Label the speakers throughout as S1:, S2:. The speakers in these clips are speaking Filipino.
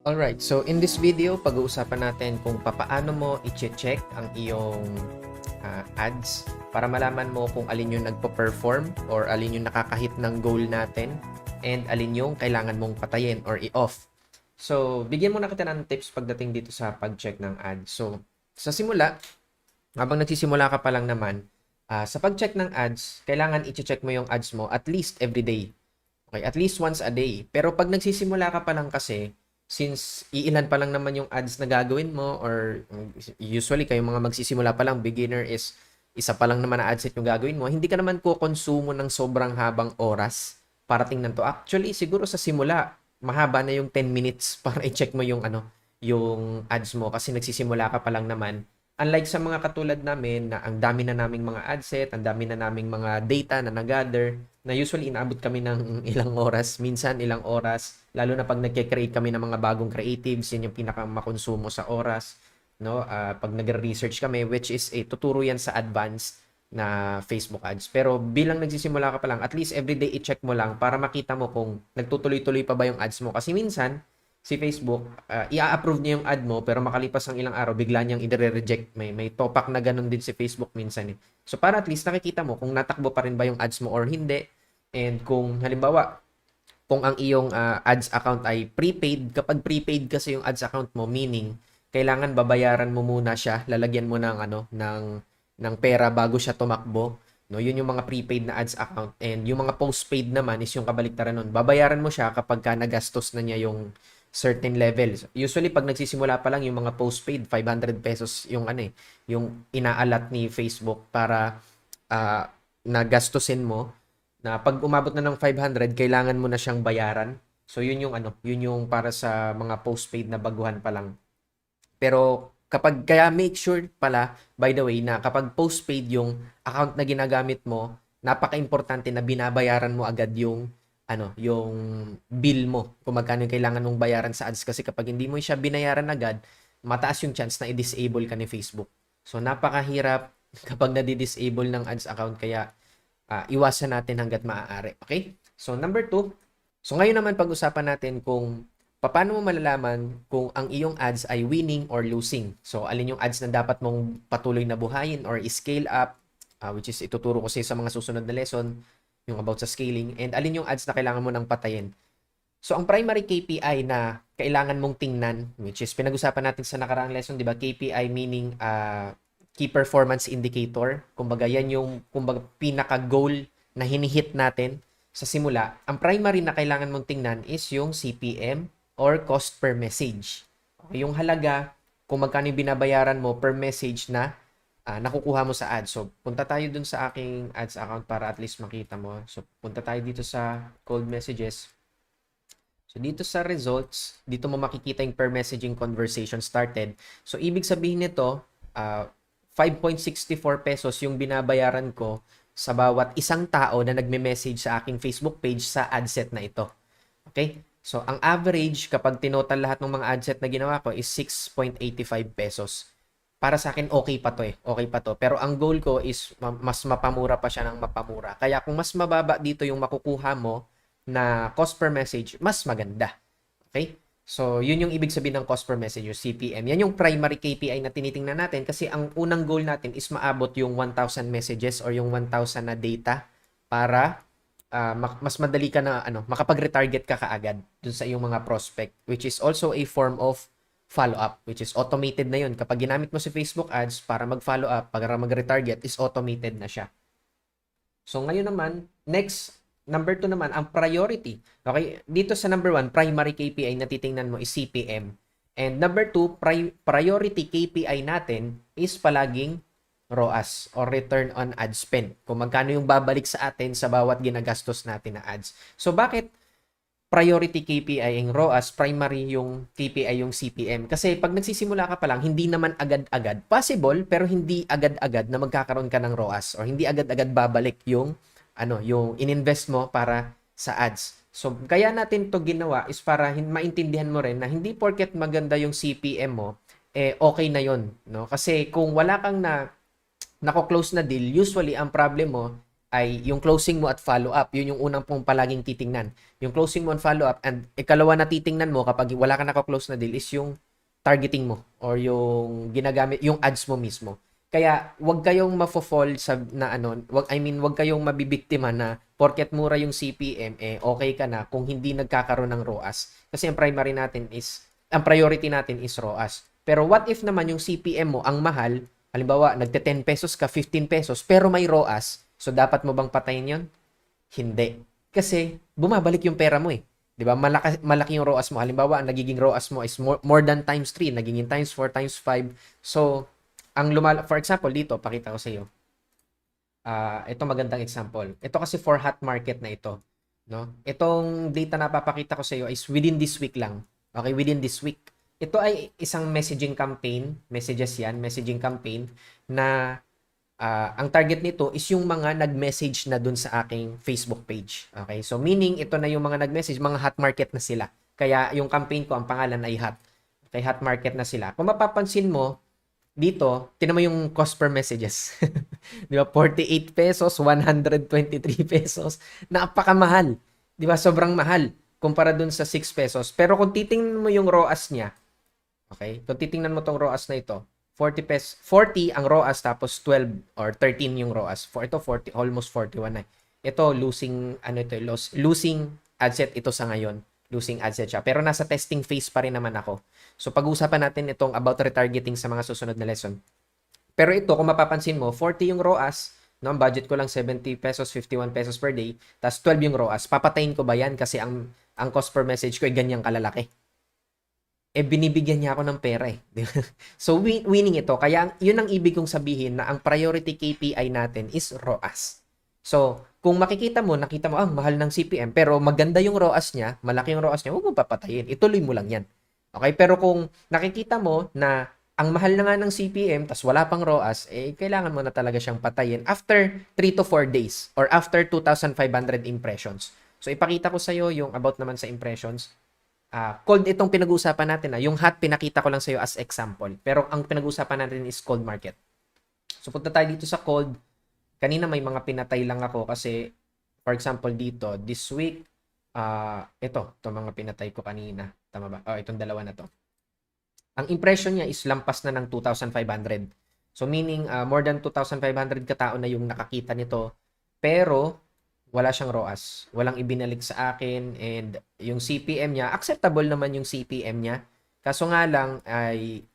S1: Alright, so in this video, pag-uusapan natin kung papaano mo i-check ang iyong ads para malaman mo kung alin yung nagpo-perform or alin yung nakakahit ng goal natin and alin yung kailangan mong patayin or i-off. So, bigyan muna kita ng tips pagdating dito sa pag-check ng ads. So, sa simula, habang nagsisimula ka pa lang naman, sa pag-check ng ads, kailangan i-check mo yung ads mo at least every day. Okay, at least once a day. Pero pag nagsisimula ka pa lang kasi, since iilan pa lang naman yung ads na gagawin mo or usually kayong mga magsisimula pa lang, beginner is isa pa lang naman na ad set yung gagawin mo, hindi ka naman kukonsumo ng sobrang habang oras para tingnan to. Actually, siguro sa simula, mahaba na yung 10 minutes para i-check mo yung yung ads mo kasi nagsisimula ka pa lang naman. Unlike sa mga katulad namin na ang dami na naming mga ad set, ang dami na naming mga data na nag-gather, na usually inaabot kami ng ilang oras, minsan ilang oras, lalo na pag nagke-create kami ng mga bagong creatives, yun yung pinaka makonsumo sa oras, no? Pag nagre-research kami, which is tuturo yan sa advanced na Facebook ads. Pero bilang nagsisimula ka pa lang, at least everyday i-check mo lang para makita mo kung nagtutuloy-tuloy pa ba yung ads mo. Kasi minsan, si Facebook, i-approve niya yung ad mo, pero makalipas ang ilang araw, bigla niyang i-reject. May topak na ganun din si Facebook minsan eh. So para at least nakikita mo kung natakbo pa rin ba yung ads mo or hindi. And kung halimbawa, kung ang iyong ads account ay prepaid, kapag prepaid kasi yung ads account mo, meaning kailangan babayaran mo muna siya, lalagyan mo ng ng pera bago siya tumakbo. No, yun yung mga prepaid na ads account, and yung mga postpaid naman is yung kabaliktaran nun. Babayaran mo siya kapag ka nagastos na niya yung certain levels. Usually pag nagsisimula pa lang yung mga postpaid, 500 pesos yung yung inaalat ni Facebook para nagastusin mo, na pag umabot na ng 500, kailangan mo na siyang bayaran. So yun yung yun yung para sa mga postpaid na baguhan pa lang. Pero kapag kaya make sure pala, by the way, na kapag postpaid yung account na ginagamit mo, napaka-importante na binabayaran mo agad yung yung bill mo. Kung magkano yung kailangan mong bayaran sa ads, kasi kapag hindi mo siya binayaran agad, mataas yung chance na i-disable ka ni Facebook. So napakahirap kapag na-disable ng ads account, kaya iwasan natin hangga't maaari. Okay? So number 2, so ngayon naman pag-usapan natin kung paano mo malalaman kung ang iyong ads ay winning or losing. So, alin yung ads na dapat mong patuloy na buhayin or scale up, which is ituturo ko sa mga susunod na lesson, yung about sa scaling, and alin yung ads na kailangan mo nang patayin. So, ang primary KPI na kailangan mong tingnan, which is pinag-usapan natin sa nakaraang lesson, di ba? KPI meaning Key Performance Indicator. Kumbaga, yan yung pinaka-goal na hinihit natin sa simula. Ang primary na kailangan mong tingnan is yung CPM, or cost per message. Okay, yung halaga kung magkano yung binabayaran mo per message na nakukuha mo sa ads. So, punta tayo dun sa aking ads account para at least makita mo. So, punta tayo dito sa cold messages. So, dito sa results, dito mo makikita yung per messaging conversation started. So, ibig sabihin nito, 5.64 pesos yung binabayaran ko sa bawat isang tao na nagme-message sa aking Facebook page sa ad set na ito. Okay? So, ang average kapag tinotal lahat ng mga ad set na ginawa ko is 6.85 pesos. Para sa akin, okay pa to eh. Okay pa to. Pero ang goal ko is mas mapamura pa siya ng mapamura. Kaya kung mas mababa dito yung makukuha mo na cost per message, mas maganda. Okay? So, yun yung ibig sabihin ng cost per message, yung CPM. Yan yung primary KPI na tinitingnan natin kasi ang unang goal natin is maabot yung 1,000 messages or yung 1,000 na data para mas madali ka na makapag-retarget ka kaagad dun sa iyong mga prospect, which is also a form of follow-up, which is automated na yun. Kapag ginamit mo si Facebook ads para mag-follow up, para mag-retarget, is automated na siya. So ngayon naman, next, number 2 naman, ang priority. Okay, dito sa number 1, primary KPI na titingnan mo is CPM. And number 2, priority KPI natin is palaging ROAS or return on ad spend. Kung magkano yung babalik sa atin sa bawat ginagastos natin na ads. So bakit priority KPI ang ROAS, primary yung KPI yung CPM? Kasi pag nagsisimula ka pa lang, hindi naman agad-agad. Possible, pero hindi agad-agad na magkakaroon ka ng ROAS or hindi agad-agad babalik yung yung ininvest mo para sa ads. So kaya natin to ginawa is para maintindihan mo rin na hindi porket maganda yung CPM mo, okay na yon, no? Kasi kung wala kang nako-close na deal, usually ang problem mo ay yung closing mo at follow-up. Yun yung unang pong palaging titingnan. Yung closing mo and follow-up. And ikalawa na titingnan mo kapag wala ka naka-close na deal is yung targeting mo or yung ginagamit, yung ads mo mismo. Kaya wag kayong mafo-fall sa na ano, wag kayong mabibiktima na porket mura yung CPM okay ka na kung hindi nagkakaroon ng ROAS. Kasi ang priority natin is ROAS. Pero what if naman yung CPM mo ang mahal, halimbawa nagte 10 pesos ka, 15 pesos pero may ROAS, so dapat mo bang patayin 'yon? Hindi. Kasi bumabalik yung pera mo eh. 'Di ba? Malaki yung ROAS mo. Halimbawa, ang nagiging ROAS mo is more than times 3, nagiging times 4, times 5. So, for example dito, pakita ko sa iyo. Ito magandang example. Ito kasi for hot market na ito, no? Itong data na papakita ko sa iyo is within this week lang. Okay, within this week. Ito ay isang messaging campaign, messaging campaign na ang target nito is yung mga nag-message na dun sa aking Facebook page. Okay? So, meaning, ito na yung mga nag-message, mga hot market na sila. Kaya, yung campaign ko, ang pangalan ay hot. Okay, hot market na sila. Kung mapapansin mo, dito, tinan mo yung cost per messages. Di ba? 48 pesos, 123 pesos. Napakamahal. Di ba? Sobrang mahal kumpara dun sa 6 pesos. Pero kung titingnan mo yung ROAS niya, okay? Kung titingnan mo tong ROAS na ito, 40 pesos, 40 ang ROAS tapos 12 or 13 yung ROAS. Ito 40, almost 41 na. Ito losing ad set ito sa ngayon. Losing ad set siya. Pero nasa testing phase pa rin naman ako. So pag-uusapan natin itong about retargeting sa mga susunod na lesson. Pero ito kung mapapansin mo, 40 yung ROAS, no, ang budget ko lang 70 pesos, 51 pesos per day, tapos 12 yung ROAS. Papatayin ko ba yan kasi ang cost per message ko ay ganyang kalalaki? Binibigyan niya ako ng pera eh. So, winning ito. Kaya, yun ang ibig kong sabihin na ang priority KPI natin is ROAS. So, kung nakita mo, mahal ng CPM, pero maganda yung ROAS niya, malaki yung ROAS niya, huwag mo papatayin. Ituloy mo lang yan. Okay? Pero kung nakikita mo na ang mahal na nga ng CPM, tas wala pang ROAS, kailangan mo na talaga siyang patayin after 3 to 4 days or after 2,500 impressions. So, ipakita ko sa'yo yung about naman sa impressions. Cold itong pinag-uusapan natin. Yung hot, pinakita ko lang sa iyo as example. Pero ang pinag-uusapan natin is cold market. So, punta tayo dito sa cold. Kanina may mga pinatay lang ako kasi, for example dito, this week, itong mga pinatay ko kanina. Tama ba? Itong dalawa na to. Ang impression niya is lampas na ng 2,500. So, meaning, more than 2,500 katao na yung nakakita nito. Pero, wala siyang ROAS. Walang ibinalik sa akin and yung CPM niya, acceptable naman yung CPM niya. Kaso nga lang ay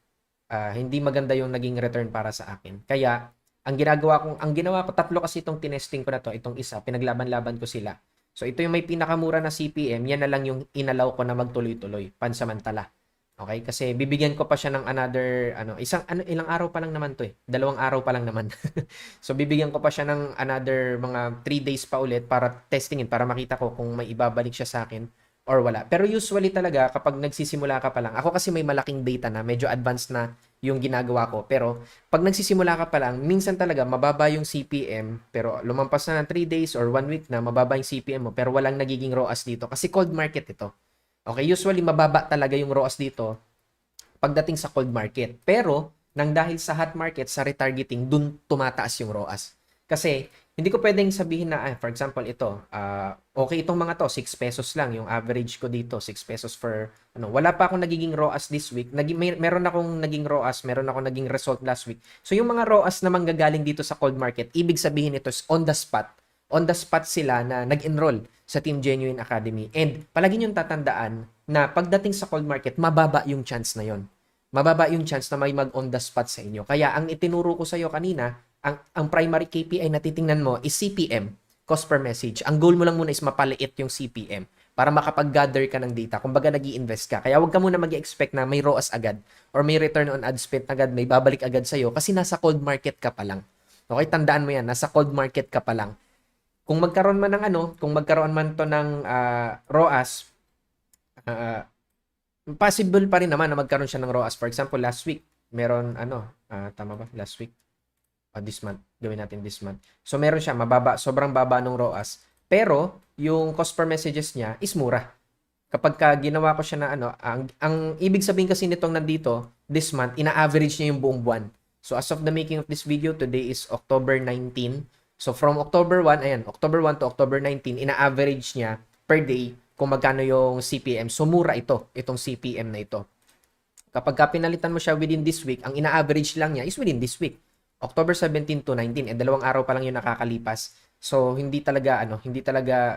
S1: hindi maganda yung naging return para sa akin. Kaya ang ginawa ko, tatlo kasi itong tinesting ko na to, itong isa, pinaglaban-laban ko sila. So ito yung may pinakamura na CPM, yan na lang yung inalaw ko na magtuloy-tuloy, pansamantala. Okay? Kasi bibigyan ko pa siya ng another, ilang araw pa lang naman to eh. 2 araw pa lang naman. So, bibigyan ko pa siya ng another mga 3 days pa ulit para testingin, para makita ko kung may ibabalik siya sa akin or wala. Pero usually talaga, kapag nagsisimula ka pa lang, ako kasi may malaking data na, medyo advanced na yung ginagawa ko. Pero, pag nagsisimula ka pa lang, minsan talaga, mababa yung CPM, pero lumampas na ng 3 days or 1 week na, mababa yung CPM mo, pero walang nagiging ROAS dito. Kasi cold market ito. Okay, usually mababa talaga yung ROAS dito pagdating sa cold market. Pero, nang dahil sa hot market, sa retargeting, dun tumataas yung ROAS. Kasi, hindi ko pwedeng sabihin na, for example, ito, okay itong mga to, 6 pesos lang, yung average ko dito, 6 pesos for, wala pa akong nagiging ROAS this week, meron akong naging ROAS, meron akong naging result last week. So, yung mga ROAS na manggagaling dito sa cold market, ibig sabihin ito is on the spot sila na nag-enroll sa Team Genuine Academy. And palagi niyong tatandaan na pagdating sa cold market, mababa yung chance na yon. Mababa yung chance na may mag-on the spot sa inyo. Kaya ang itinuro ko sa iyo kanina, ang primary KPI na titingnan mo is CPM, cost per message. Ang goal mo lang muna is mapaliit yung CPM para makapag-gather ka ng data. Kumbaga nag-i-invest ka. Kaya huwag ka muna mag-expect na may ROAS agad or may return on ad spend agad, may babalik agad sa iyo kasi nasa cold market ka pa lang. Okay, tandaan mo yan, nasa cold market ka pa lang. Kung magkaroon man to ng ROAS, possible pa rin naman na magkaroon siya ng ROAS. For example, last week, meron tama ba? Last week? This month. Gawin natin this month. So, meron siya, sobrang baba ng ROAS. Pero, yung cost per messages niya is mura. Kapag ginawa ko siya na ang ibig sabihin kasi nitong nandito, this month, ina-average niya yung buong buwan. So, as of the making of this video, today is October 19. So from October 1, ayan, October 1 to October 19, ina-average niya per day kung magkano yung CPM. So mura itong CPM na ito. Kapag pinalitan mo siya within this week, ang ina-average lang niya is within this week. October 17 to 19, dalawang araw pa lang yung nakakalipas. So, hindi talaga,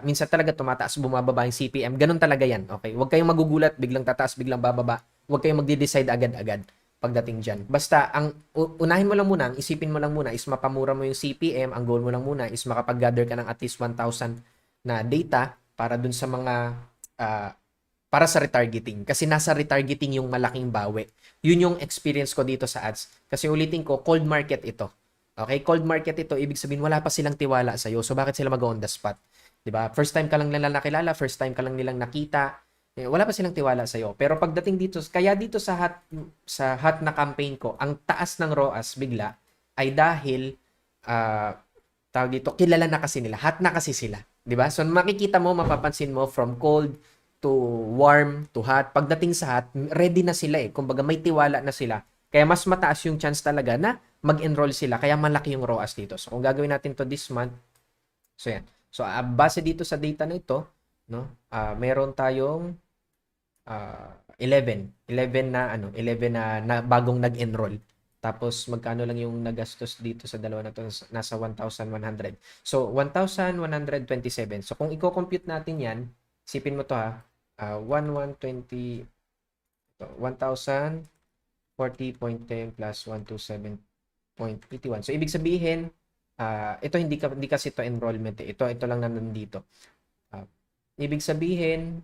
S1: minsan talaga tumataas, bumababa yung CPM. Ganun talaga yan, okay? Huwag kayong magugulat, biglang tataas, biglang bababa. Huwag kayong magde-decide agad-agad pagdating dyan. Basta, unahin mo lang muna, ang isipin mo lang muna is mapamura mo yung CPM, ang goal mo lang muna is makapag-gather ka ng at least 1,000 na data para dun sa mga para sa retargeting. Kasi nasa retargeting yung malaking bawi. Yun yung experience ko dito sa ads. Kasi ulitin ko, cold market ito. Okay, cold market ito, ibig sabihin wala pa silang tiwala sa'yo. So bakit sila mag-on the spot? 'Di ba? First time ka lang nila nakilala, first time ka lang nilang nakita. Wala pa silang tiwala sa'yo. Pero pagdating dito, kaya dito sa hot na campaign ko, ang taas ng ROAS bigla ay dahil tawag dito, kilala na kasi nila. Hot na kasi sila. 'Di ba? So makikita mo, mapapansin mo from cold to warm to hot. Pagdating sa hot, ready na sila eh. Kumbaga may tiwala na sila. Kaya mas mataas yung chance talaga na mag-enroll sila. Kaya malaki yung ROAS dito. So kung gagawin natin to this month, so yan. So base dito sa data na ito, no? Meron tayong 11 na bagong nag-enroll. Tapos magkano lang yung nagastos dito sa dalawa na to, nasa 1,100. So 1,127. So kung i-compute natin yan, sipin mo to 1,120 1,040.10 plus 127.81. So ibig sabihin, ito hindi kasi to enrollment eh. Ito lang na nandito. Ibig sabihin,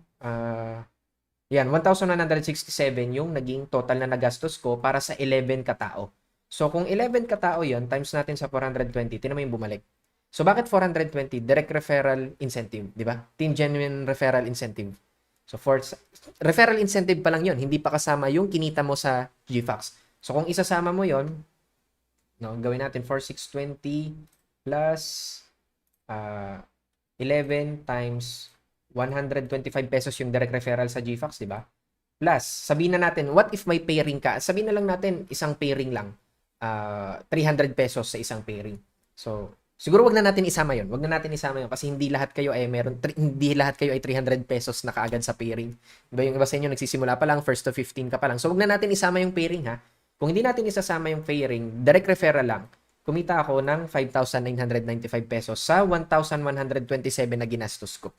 S1: yan 1,167 yung naging total na nagastos ko para sa 11 katao. So kung 11 katao 'yon, times natin sa 420, tingnan mo yung bumalik. So bakit 420? Direct referral incentive, di ba? Team Genuine Referral Incentive. So for referral incentive pa lang 'yon, hindi pa kasama yung kinita mo sa GFAX. So kung isasama mo 'yon, no, gawin natin 4,620 plus 11 times 125 pesos yung direct referral sa GFAX, di ba? Plus, sabihin na natin, what if may pairing ka? Sabihin na lang natin, isang pairing lang. 300 pesos sa isang pairing. So, siguro wag na natin isama 'yon. Wag na natin isama 'yon kasi hindi lahat kayo ay hindi lahat kayo ay 300 pesos na kaagad sa pairing. Diba yung iba sa inyo nagsisimula pa lang, first to 15 ka pa lang. So wag na natin isama yung pairing ha. Kung hindi natin isasama yung pairing, direct referral lang. Kumita ako ng 5,995 pesos sa 1,127 na ginastos ko.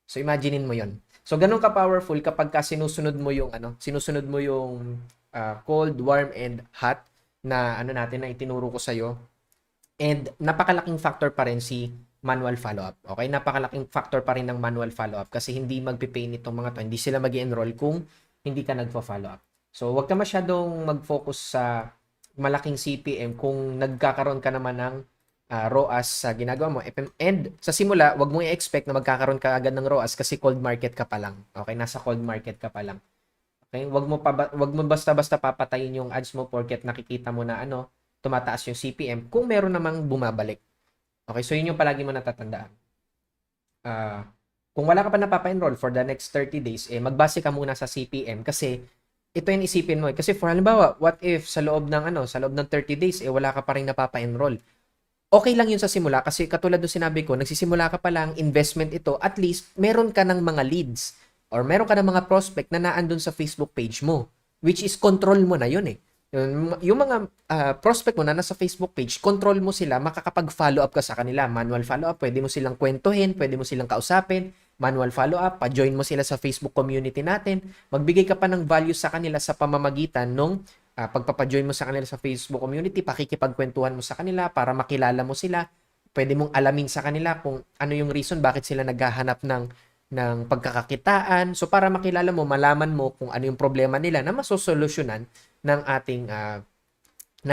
S1: So imaginein mo 'yon. So ganun ka powerful kapag sinusunod mo yung cold, warm and hot na natin na itinuro ko sa iyo. And napakalaking factor pa rin si manual follow-up. Okay? Napakalaking factor pa rin ng manual follow-up kasi hindi magpipay nitong mga to. Hindi sila mag-enroll kung hindi ka nagfo-follow up. So, wag ka masyadong mag-focus sa malaking CPM kung nagkakaroon ka naman ng ROAS sa ginagawa mo. And sa simula, wag mo i-expect na magkakaroon ka agad ng ROAS kasi cold market ka pa lang. Okay? Nasa cold market ka pa lang. Okay? Wag mo basta-basta papatayin yung ads mo porket nakikita mo na tumataas yung CPM kung meron namang bumabalik. Okay, so yun yung palagi mo natatandaan. Kung wala ka pa napapa-enroll for the next 30 days, magbase ka muna sa CPM kasi ito yung isipin mo. Kasi for halimbawa, what if sa loob ng 30 days, wala ka pa rin napapa-enroll. Okay lang yun sa simula kasi katulad ng sinabi ko, nagsisimula ka pa lang, investment ito, at least meron ka ng mga leads or meron ka ng mga prospect na naandun sa Facebook page mo, which is control mo na yun eh. Yung mga prospect mo na nasa Facebook page, control mo sila, makakapag-follow up ka sa kanila. Manual follow up, pwede mo silang kwentuhin, pwede mo silang kausapin. Manual follow up, pa-join mo sila sa Facebook community natin. Magbigay ka pa ng value sa kanila sa pamamagitan nung pagpapajoin mo sa kanila sa Facebook community, pakikipagkwentuhan mo sa kanila para makilala mo sila. Pwede mong alamin sa kanila kung ano yung reason bakit sila naghahanap ng pagkakakitaan. So para makilala mo, malaman mo kung ano yung problema nila na masosolusyonan ng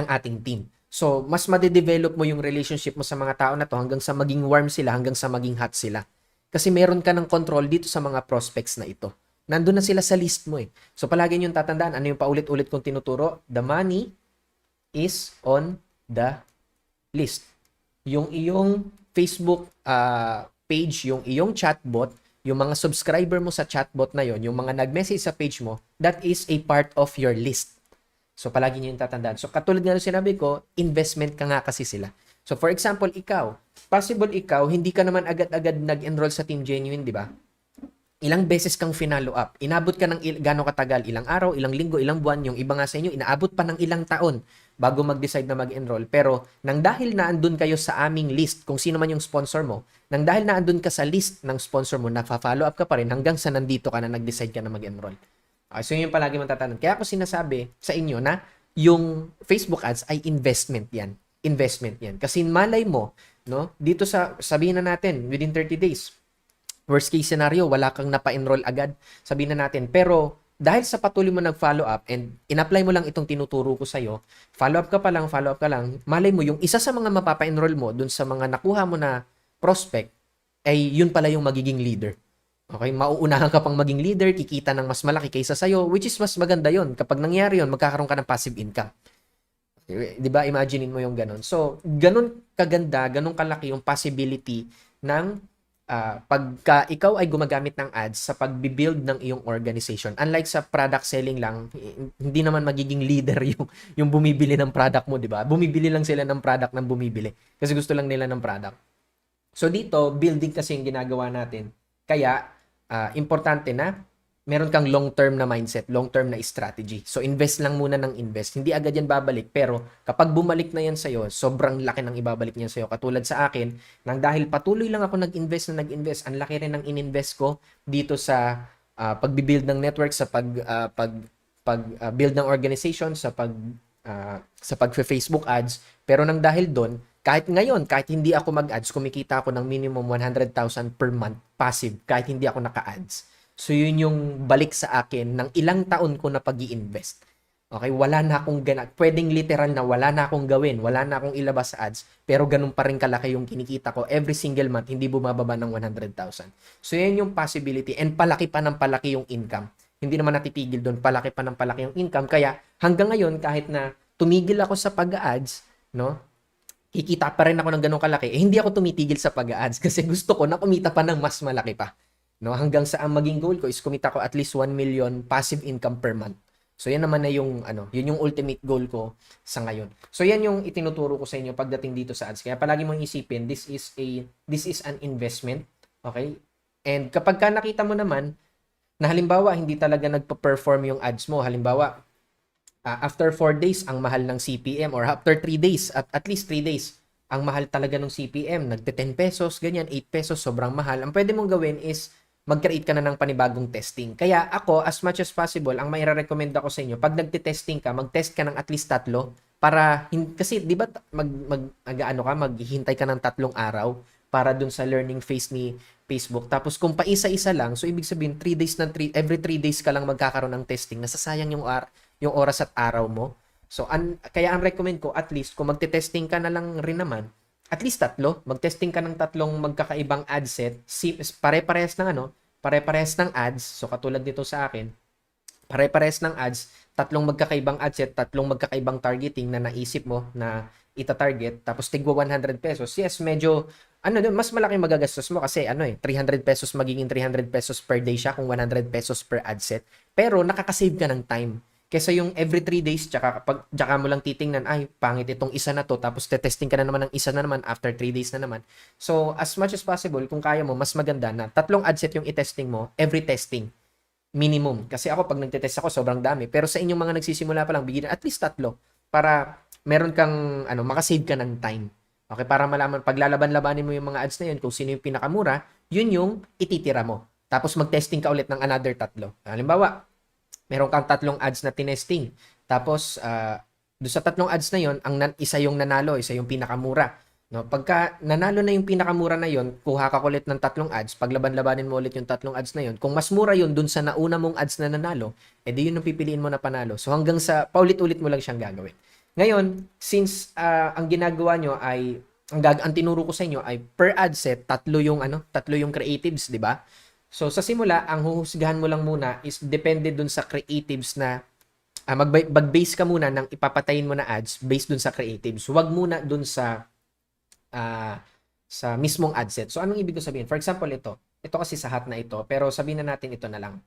S1: ating team. So, mas madedevelop mo yung relationship mo sa mga tao na to hanggang sa maging warm sila, hanggang sa maging hot sila. Kasi meron ka ng control dito sa mga prospects na ito. Nandun na sila sa list mo eh. So, palagi nyo tatandaan, ano yung paulit-ulit kong tinuturo? The money is on the list. Yung iyong Facebook page, yung iyong chatbot, yung mga subscriber mo sa chatbot na yon, yung mga nag-message sa page mo, that is a part of your list. So, palagi nyo yung tatandaan. So, katulad nga nung sinabi ko, investment ka nga kasi sila. So for example, possible ikaw, hindi ka naman agad-agad nag-enroll sa Team Genuine, di ba? Ilang beses kang finalo up. Inabot ka ng gano'ng katagal, ilang araw, ilang linggo, ilang buwan, yung iba nga sa inyo, inaabot pa ng ilang taon bago mag-decide na mag-enroll. Pero nang dahil na andun kayo sa aming list, kung sino man yung sponsor mo, nang dahil na andun ka sa list ng sponsor mo, nafa-follow up ka pa rin hanggang sa nandito ka na nag-decide ka na mag-enroll. Okay, so yun yung palagi mong tatanong. Kaya ako sinasabi sa inyo na yung Facebook ads ay investment yan. Investment yan. Kasi malay mo, no, dito sa, sabihin na natin, within 30 days, worst case scenario, wala kang napa-enroll agad, sabihin na natin. Pero dahil sa patuloy mo nag-follow up and in-apply mo lang itong tinuturo ko sa'yo, follow up ka lang, malay mo yung isa sa mga mapapa-enroll mo dun sa mga nakuha mo na prospect, ay yun pala yung magiging leader. Okay? Mauunahan ka pang maging leader, kikita ng mas malaki kaysa sa'yo, which is mas maganda yon. Kapag nangyari yon, magkakaroon ka ng passive income. Di ba? Imaginein mo yung ganun. So, ganun kaganda, ganun kalaki yung possibility ng pagka ikaw ay gumagamit ng ads sa pagbibuild ng iyong organization. Unlike sa product selling lang, hindi naman magiging leader yung bumibili ng product mo, di ba? Bumibili lang sila ng product ng bumibili kasi gusto lang nila ng product. So dito, building kasi yung ginagawa natin. Kaya, importante na meron kang long-term na mindset, long-term na strategy. So, invest lang muna ng invest. Hindi agad yan babalik. Pero, kapag bumalik na yan sa'yo, sobrang laki ng ibabalik niyan sa'yo. Katulad sa akin, nang dahil patuloy lang ako nag-invest, ang laki rin ng ininvest ko dito sa pagbibuild ng network, sa pag-build ng organization, sa pag-Facebook ads. Pero nang dahil doon, kahit ngayon, kahit hindi ako mag-ads, kumikita ako ng minimum 100,000 per month passive, kahit hindi ako naka-ads. So, yun yung balik sa akin ng ilang taon ko na pag-i-invest. Okay? Wala na akong pwedeng literal na wala na akong gawin, wala na akong ilabas sa ads, pero ganun pa rin kalaki yung kinikita ko every single month, hindi bumababa ng 100,000. So, yan yung possibility. And palaki pa ng palaki yung income. Hindi naman natitigil doon, palaki pa ng palaki yung income. Kaya, hanggang ngayon, kahit na tumigil ako sa pag-ads, no? Kikita pa rin ako ng ganun kalaki, hindi ako tumitigil sa pag-ads kasi gusto ko na kumita pa ng mas malaki pa. No, hanggang sa ang maging goal ko is kumita ko at least 1 million passive income per month. So yan naman na yung yun yung ultimate goal ko sa ngayon. So yan yung itinuturo ko sa inyo pagdating dito sa ads. Kaya palagi mong isipin, this is an investment, okay? And kapag ka nakita mo naman na halimbawa hindi talaga nagpa-perform yung ads mo, halimbawa after 4 days ang mahal ng CPM or after 3 days, at least 3 days, ang mahal talaga ng CPM, nagte 10 pesos, ganyan, 8 pesos, sobrang mahal. Ang pwede mong gawin is mag-create ka na ng panibagong testing. Kaya ako, as much as possible, ang maire-recommend ako sa inyo, pag nagte-testing ka, mag-test ka ng at least 3 para, kasi di ba maghihintay ka ng 3 araw para dun sa learning phase ni Facebook. Tapos kung paisa-isa lang, so ibig sabihin every 3 days ka lang magkakaroon ng testing, nasasayang yung oras at araw mo. So, kaya ang recommend ko, at least, kung magte-testing ka na lang rin naman, at least 3, mag-testing ka ng 3 magkakaibang ad set, pare-parehas ng ads, so katulad nito sa akin, pare-parehas ng ads, 3 magkakaibang ad set, 3 magkakaibang targeting na naisip mo na ita-target, tapos tigwa 100 pesos. Yes, medyo, mas malaki magagastos mo kasi 300 pesos magiging 300 pesos per day siya kung 100 pesos per ad set. Pero nakakasave ka ng time. Kesa yung every 3 days, tsaka mo lang titingnan, ay, pangit itong isa na to, tapos testing ka na naman ng isa na naman after 3 days na naman. So, as much as possible, kung kaya mo, mas maganda na 3 ad set yung i-testing mo, every testing, minimum. Kasi ako, pag nagtetest ako, sobrang dami. Pero sa inyong mga nagsisimula pa lang, bigyan at least 3, para meron kang, makasave ka ng time. Okay, para malaman, paglalaban-labanin mo yung mga ads na yun, kung sino yung pinakamura, yun yung ititira mo. Tapos mag-testing ka ulit ng another 3. Halimbawa, meron kang 3 ads na tinesting. Tapos, doon sa 3 ads na yon, isa yung nanalo, isa yung pinakamura. No? Pagka nanalo na yung pinakamura na yon, kuha ka ulit ng 3 ads, paglaban-labanin mo ulit yung 3 ads na yon. Kung mas mura yun dun sa nauna mong ads na nanalo, edi yun ang pipiliin mo na panalo. So hanggang sa paulit-ulit mo lang siyang gagawin. Ngayon, since ang ginagawa nyo ay, ang tinuro ko sa inyo ay per ad set, 3 yung creatives, di ba? So, sa simula, ang huhusgahan mo lang muna is depende dun sa creatives na mag-base ka muna ng ipapatayin mo na ads based dun sa creatives. Huwag muna dun sa mismong ad set. So, anong ibig ko sabihin? For example, ito. Ito kasi sa hat na ito, pero sabihin na natin ito na lang.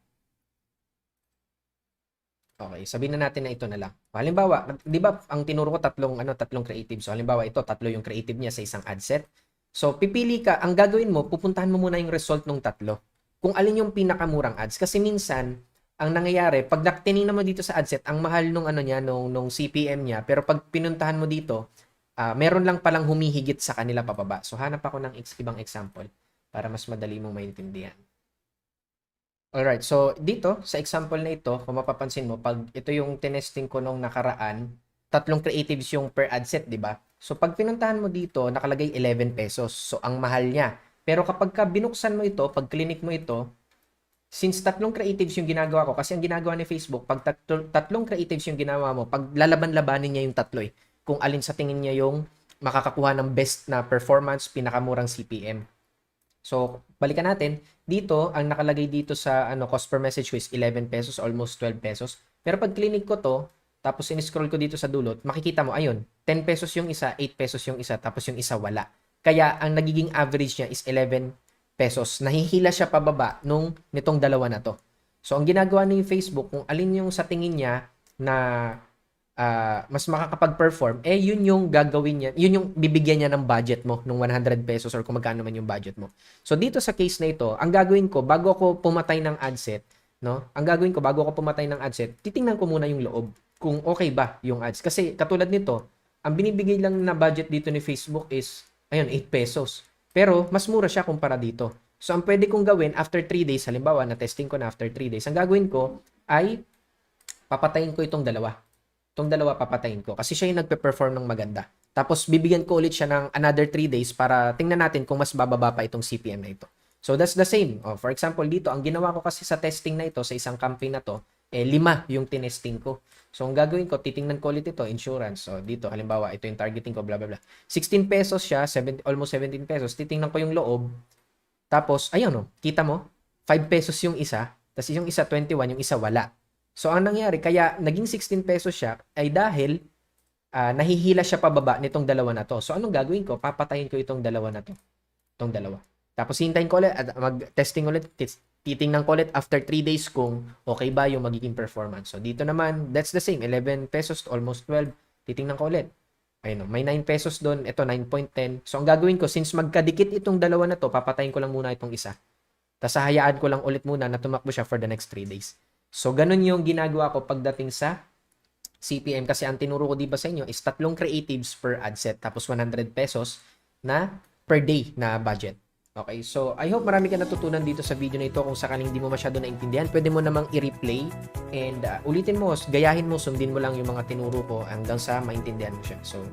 S1: Okay, sabihin na natin na ito na lang. Halimbawa, 'di ba ang tinuro ko tatlong creative. So halimbawa ito, tatlo yung creative niya sa isang ad set. So pipili ka, ang gagawin mo, pupuntahan mo muna yung result ng tatlo. Kung alin yung pinakamurang ads kasi minsan ang nangyayari pag tiningnan mo dito sa ad set, ang mahal nung ano niya nung CPM niya, pero pag pinuntahan mo dito, meron lang palang humihigit sa kanila pababa. So hanap ako ng ibang example para mas madali mong maintindihan. Alright, so dito sa example na ito, kung mapapansin mo, pag ito yung tinesting ko nung nakaraan, tatlong creatives yung per ad set, di ba? So pag pinuntahan mo dito, nakalagay 11 pesos. So ang mahal niya. Pero kapag ka binuksan mo ito, pag clinic mo ito, since tatlong creatives yung ginagawa ko, kasi ang ginagawa ni Facebook, pag tatlong creatives yung ginawa mo, pag lalaban-labanin niya yung tatlo eh, kung alin sa tingin niya yung makakakuha ng best na performance, pinakamurang CPM. So, balikan natin. Dito, ang nakalagay dito sa cost per message ko is 11 pesos, almost 12 pesos. Pero pag clinic ko to, tapos in-scroll ko dito sa dulot, makikita mo, ayun, 10 pesos yung isa, 8 pesos yung isa, tapos yung isa wala. Kaya, ang nagiging average niya is 11 pesos. Nahihila siya pababa nitong dalawa na to. So, ang ginagawa ni Facebook, kung alin yung sa tingin niya na mas makakapag-perform, yun yung gagawin niya, yun yung bibigyan niya ng budget mo, nung 100 pesos or kung magkano man yung budget mo. So, dito sa case na ito, ang gagawin ko, bago ako pumatay ng adset, no? Ang gagawin ko, bago ako pumatay ng adset, titingnan ko muna yung loob, kung okay ba yung ads. Kasi, katulad nito, ang binibigay lang na budget dito ni Facebook is, ayun, 8 pesos. Pero, mas mura siya kumpara dito. So, ang pwede kong gawin, after 3 days, halimbawa, na-testing ko na after 3 days, ang gagawin ko, ay, papatayin ko itong dalawa. Itong dalawa papatayin ko kasi siya yung nagpe-perform ng maganda. Tapos bibigyan ko ulit siya ng another 3 days para tingnan natin kung mas bababa pa itong CPM na ito. So that's the same. For example, dito, ang ginawa ko kasi sa testing na ito, sa isang campaign na to, 5 yung tinesting ko. So ang gagawin ko, titingnan ko ulit ito, insurance. So dito, halimbawa, ito yung targeting ko, blah, blah, blah. 16 pesos siya, almost 17 pesos. Titingnan ko yung loob. Tapos, ayun, kita mo, 5 pesos yung isa, tapos yung isa 21, yung isa wala. So, ang nangyari, kaya naging 16 pesos siya ay dahil nahihila siya pababa nitong dalawa na to. So, anong gagawin ko? Papatayin ko itong dalawa na to. Itong dalawa. Tapos, hintayin ko ulit at mag-testing ulit. Titingnan ko ulit after 3 days kung okay ba yung magiging performance. So, dito naman, that's the same. 11 pesos to almost 12. Titingnan ko ulit. Ayun, may 9 pesos doon. Ito, 9.10. So, ang gagawin ko, since magkadikit itong dalawa na to, papatayin ko lang muna itong isa. Tapos, hayaan ko lang ulit muna na tumakbo siya for the next 3 days. So, ganun yung ginagawa ko pagdating sa CPM kasi ang tinuro ko diba sa inyo is tatlong creatives per ad set tapos 100 pesos na per day na budget. Okay, so I hope marami ka natutunan dito sa video na ito. Kung sakaling hindi mo masyado naintindihan, pwede mo namang i-replay and ulitin mo, gayahin mo, sundin mo lang yung mga tinuro ko hanggang sa maintindihan mo siya. So,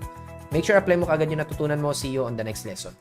S1: make sure apply mo kagad yung natutunan mo. See you on the next lesson.